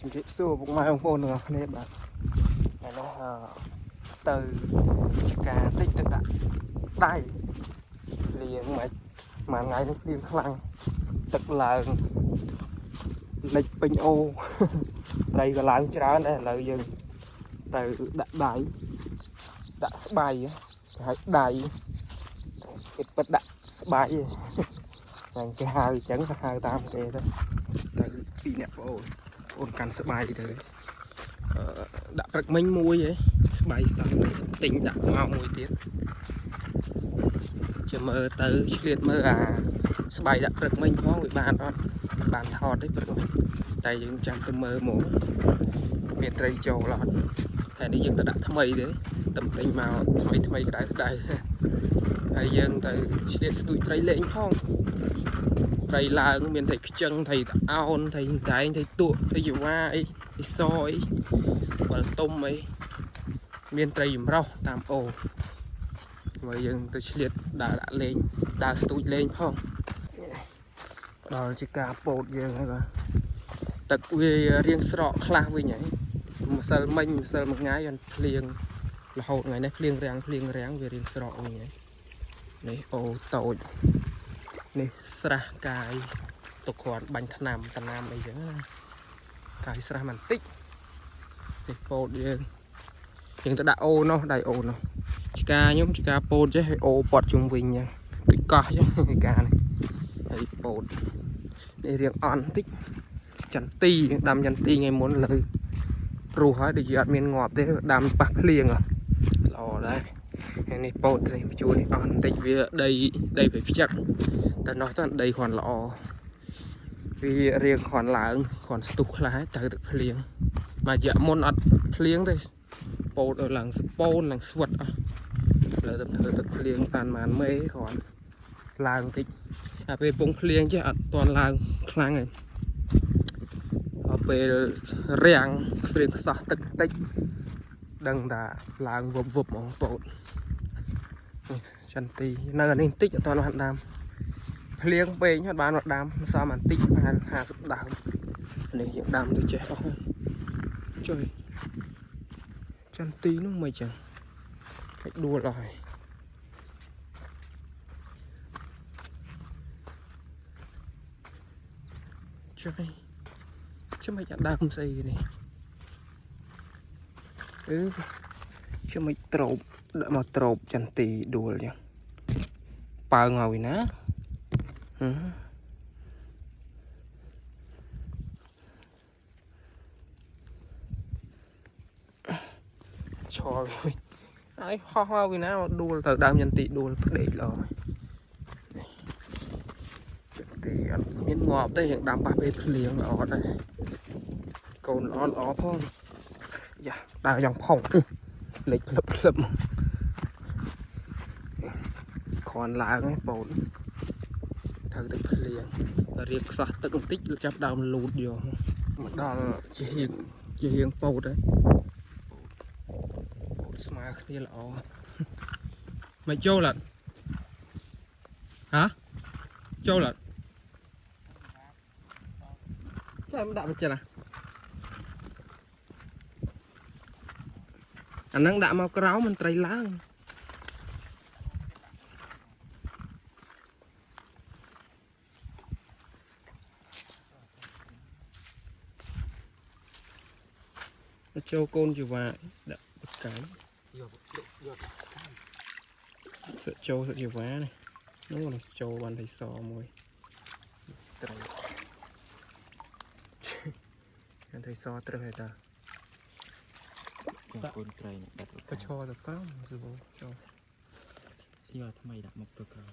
ជំរាបសួរពុកម៉ែបងប្អូនទាំងអស់គ្នាបាទថ្ងៃនេះទៅចការតិចទៅដាក់ដៃលៀងមិនមួយថ្ងៃនេះលៀងខ្លាំងទឹកឡើងលិចពេញអូត្រីក៏ឡើងច្រើនដែរឥឡូវយើងទៅដាក់ដៃដាក់ស្បៃហើយដៃគេពិតដាក់ស្បៃហ្នឹងគេហៅអញ្ចឹងគេហៅតាមគេទៅពីរអ្នកបងអូនកាន់ស្បៃទៅដាក់ព្រឹកមិញមួយហ៎ស្បៃសោះទិញដាក់មកមួយទៀតចាំមើលទៅឆ្លៀតមើលអាស្បៃដាក់ព្រឹកមិញផងវាបានអត់បានថតទេព្រឹកមិញតែយើងចាំទៅមើលមកមានត្រីចូលអត់ហើយនេះយើងទៅដាក់ថ្មីទេតំទិញមកថ្មីក្តៅហើយយើងទៅឆ្លៀតស្ទូចត្រីលេងផងត្រីឡើងមានត្រីខ្ចឹងត្រីតអោនត្រីតែងត្រីទក់ត្រីជីវ៉ាអីត្រីសអីវល់ទុំអីមានត្រីចម្រុះតាមអូហើយយើងទៅឆ្លៀតដាក់លេងដើរស្ទូចលេងផងដល់ជាការពោតយើងហើយបាទទឹកវារៀងស្រកខ្លះវិញហើយម្សិលមិញម្សិលមួយថ្ងៃបានភ្លៀងរហូតថ្ងៃនេះភ្លៀងរាំងវារៀងស្រកវិញហើយនេះអូតូចនេះស្រះកាយទុកគ្រាន់បាញ់ថ្នាំអីចឹងណាកាយស្រះមិនតិចនេះពោតយើងទៅដាក់អូនោះដៃអូនោះឆ្កាខ្ញុំឆ្កាពោតចេះឲ្យអូពត់ជុំវិញចឹងដូចកោះចឹងការនេះហើយពោតនេះរៀងអន់តិចចន្ទីដាំចន្ទីថ្ងៃមុនលើព្រោះហើយដូចជាអត់មានងាប់ទេដាំប៉ះភ្លៀងល្អដែរហើយនេះពោតនេះជួរនេះអន់តិចវាដីប្រផ្ចឹកតែនោះទៅដីគ្រាន់ល្អវារៀងគ្រាន់ឡើងគ្រាន់ស្ទុះខ្លះទៅទឹកភ្លៀងមួយរយៈមុនអត់ភ្លៀងទេពោតឲ្យឡើងសពូនឡើងស្វិតអស់លើទៅធ្វើទឹកភ្លៀងបានប៉ុន្មានមេគ្រាន់ឡើងតិចតែពេលពងភ្លៀងចេះអត់ទាន់ឡើងខ្លាំងទេដល់ពេលរាំងស្រៀងខ្សោះទឹកតិចដឹងថាឡើងវឹបហ្មងពោតចន្ទីនៅអានេះតិចអត់ទាន់បានដាំភ្លៀងពេកអត់បានមកដាំសមបន្តិចបាន50ដើមនេះយើងដាំទៅចេះអស់ជួយចន្ទីនោះមិនចឹងតែដួលអស់ហើយជួយមិនដើមស្អីនេះជួយមិនត្រោបដាក់មកត្រោបចន្ទីដួលចឹងប៉ើងហើយណាឈរវិញហើយហោះមកវិញណាដួលទៅដើមចន្ទីដួលផ្ដេកល្អចន្ទីអត់មានងាប់ទេយើងដាំប៉ះពេលភ្លៀងល្អដែរកូនល្អផងយ៉ាដើរយ៉ាងផុងលេចភ្លឹបគ្រាន់ឡើងឯងពោតត្រូវទឹកភ្លៀងរៀបខ្សោះទឹកបន្តិចចាប់ដើមលូតយកមកដល់ជារៀងពោតហើយពោតស្មើគ្នាល្អមិនចូលអត់ហ៎ចូលអត់ចាំដាក់មកចិត្តអាហ្នឹងដាក់មកក្រោមមិនត្រីឡើងចូលកូនជីវ៉ាដាក់បកាយយកចូលជីវ៉ានេះនោះចូលបានត្រីសមួយត្រីបានត្រីសត្រឹសហើយតាកូនត្រីដាក់ក៏ឈរទៅក្រោមសួរចូលយកថ្មីដាក់មកទៅក្រោម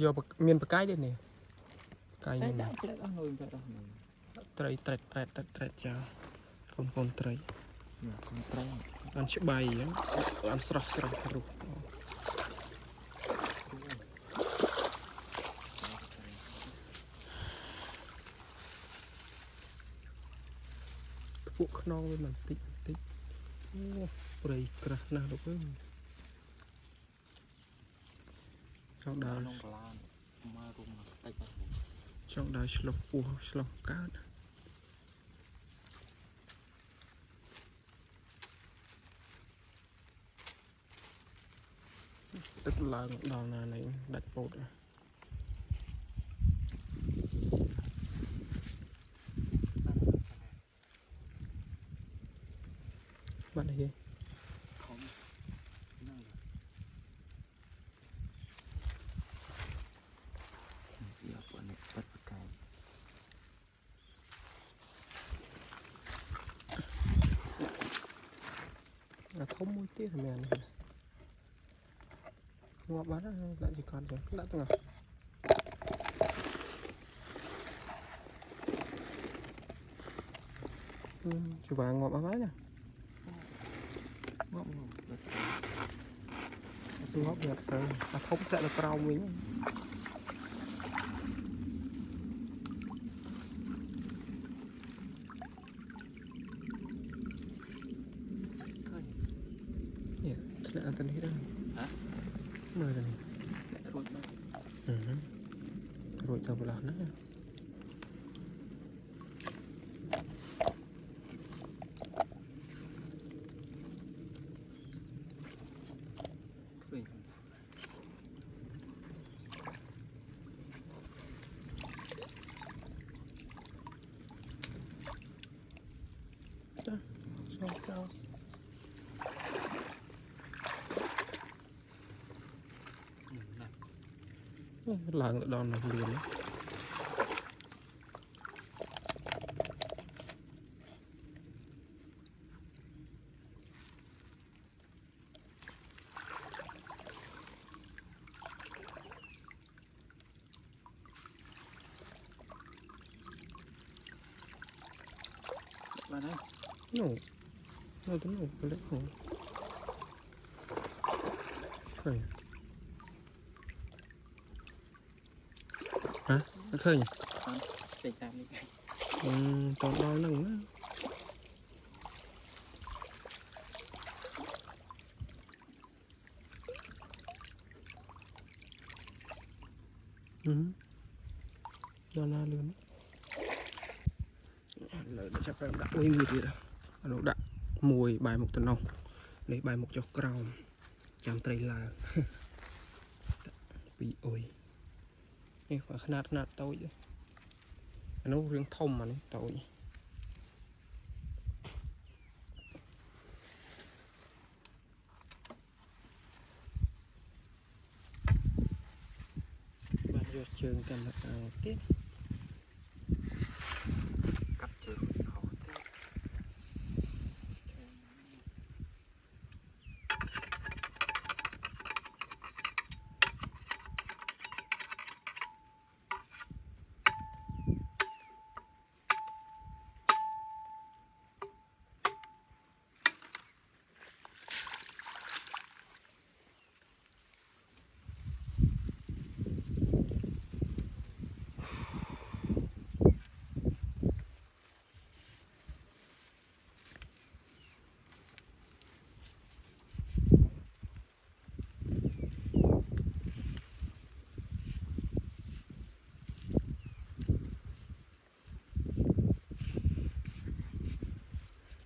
យកមានបកាយទេនេះកាយនេះដាក់ត្រែតអស់នោះត្រីត្រែតចាកូនត្រីកូនត្រីបានច្បៃបានស្រស់រុះពួកខ្នងវាមិនតិចព្រៃក្រាស់ណាស់លោកអើយ trong đó slop cua slop cá tức là đòn này đặt bột bạn này là thông mũi tiết mèn này ngọt bát lại chỉ còn rồi đã từng chú vàng ngọt bát nè tôi ngọt nhạt rồi là thông sẽ là trâu mình lại ăn tên hết rồi mời rồi rồi tao vào lát nữa sao lần đòn này liền nó tính một lấy hổ khơi hả nó khơi nhỉ còn bao nằng nữa nó la luôn lợi để chắc đã ôi người thì nó đã mùi bài một tuần nông lấy bài một cho crown chạm tay là bị ôiนี่ขนาดโตอยู่อันนู้นเรื่องทมอันนี้โตอยู่บ้านโยเชิงกันละเอาเต้กับเชิงเขาเต้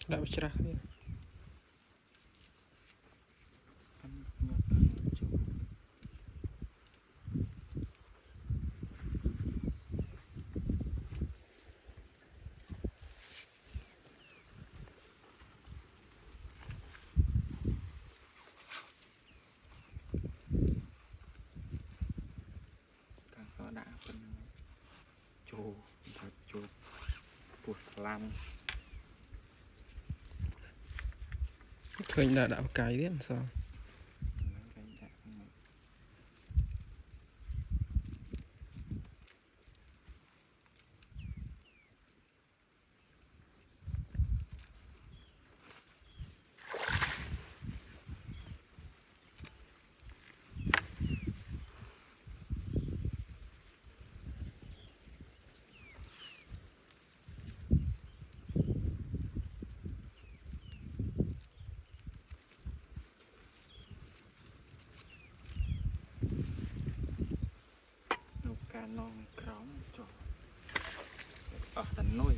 Đã cerah dia. Càng gió đã phân trồ thật trồ buộc làm khơi đã cái đấy làm sao non krong cho tận nuôi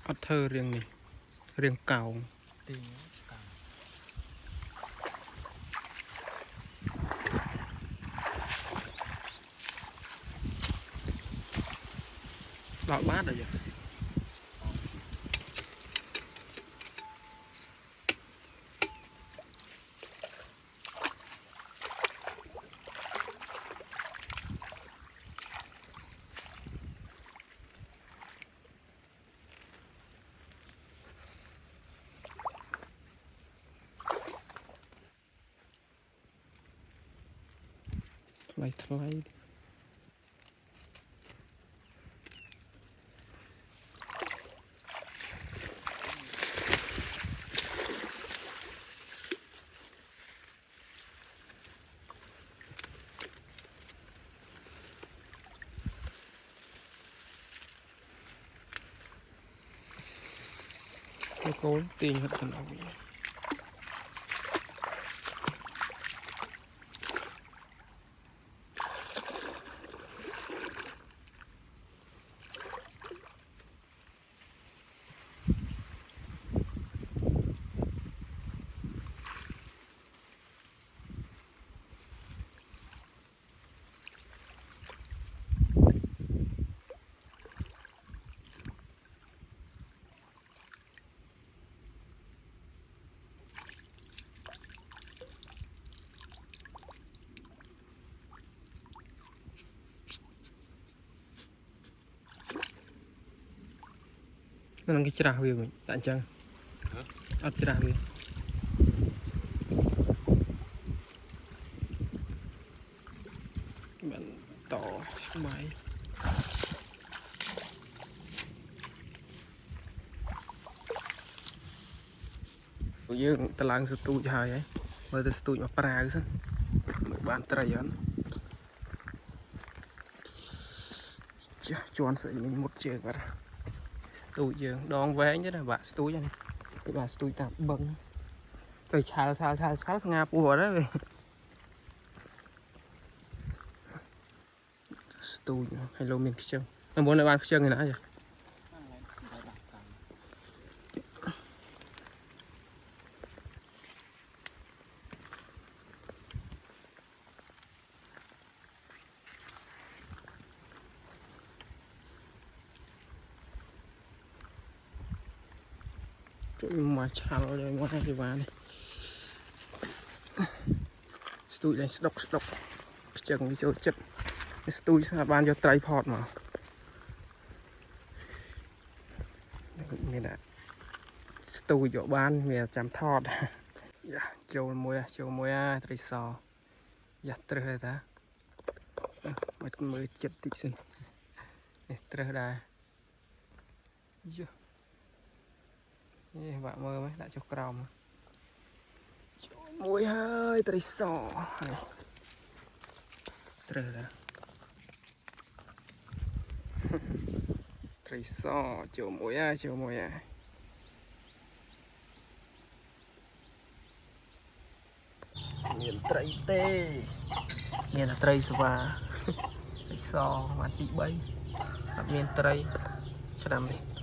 อเธอเรียงนี่เรียงเก่าหลอกบ้านอะไรอย่างทลายโกนตีนหัดกันเอานั่นก็จะราวิวมั้ยแต่จังอัดจะราวิวมันต่อไม้ยืงตารางสตูดิโอหายเมื่อสตูดิโอมาปราก็สิบ้านตรายอันจวนใส่มันหมดเจอกันตูdương đòn vé chứ là bà túi anh cái bà túi tạm bận rồi chào nga bùa đó túi hello mình chân em muốn lại ban chân này nãy giờ mà chào rồi ngoài cái bàn này stui lên đọc chẳng đi chơi chất stui ban cho tripod mà mình đã stui chỗ ban mình chạm thọt châu mùi tri sò giặt trơ đây ta mới chụp tích xin trơ đây bạn mơ mấy đã cho còng mùi hơi tây sò này trời ra tây sò chiều mùi miền tây tê miền tây và tây sò mà tí bay miền tây cho làm đi